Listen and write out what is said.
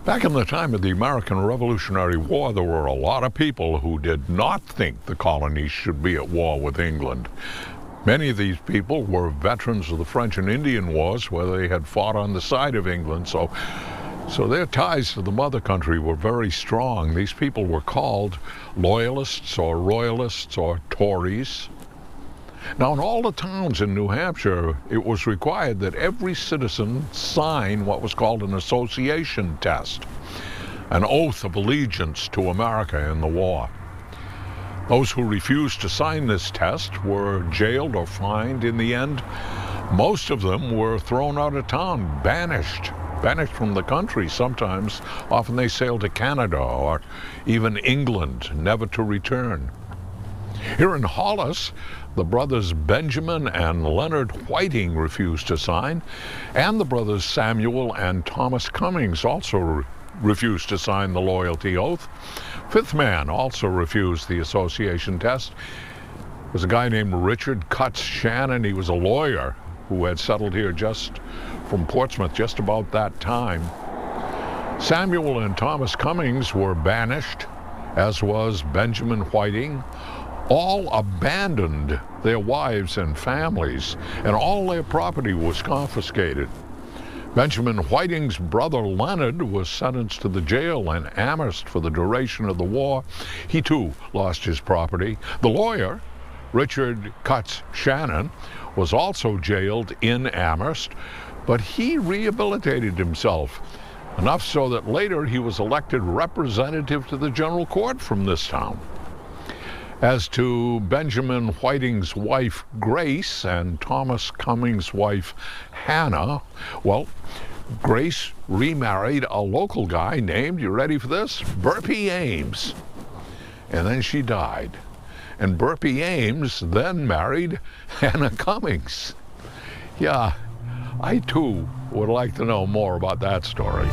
Back in the time of the American Revolutionary War, there were a lot of people who did not think the colonies should be at war with England. Many of these people were veterans of the French and Indian Wars, where they had fought on the side of England, so their ties to the mother country were very strong. These people were called Loyalists or Royalists or Tories. Now, in all the towns in New Hampshire, it was required that every citizen sign what was called an association test, an oath of allegiance to America in the war. Those who refused to sign this test were jailed or fined. In the end, most of them were thrown out of town, banished from the country. Sometimes, often they sailed to Canada or even England, never to return. Here in Hollis, the brothers Benjamin and Leonard Whiting refused to sign, and the brothers Samuel and Thomas Cummings also refused to sign the loyalty oath. Fifth man also refused the association test. It was a guy named Richard Cutts Shannon. He was a lawyer who had settled here just from Portsmouth just about that time. Samuel and Thomas Cummings were banished, as was Benjamin Whiting. All abandoned their wives and families, and all their property was confiscated. Benjamin Whiting's brother Leonard was sentenced to the jail in Amherst for the duration of the war. He too lost his property. The lawyer, Richard Cutts Shannon, was also jailed in Amherst, but he rehabilitated himself, enough so that later he was elected representative to the General Court from this town. As to Benjamin Whiting's wife, Grace, and Thomas Cummings' wife, Hannah, well, Grace remarried a local guy named, you ready for this? Burpee Ames. And then she died. And Burpee Ames then married Hannah Cummings. Yeah, I too would like to know more about that story.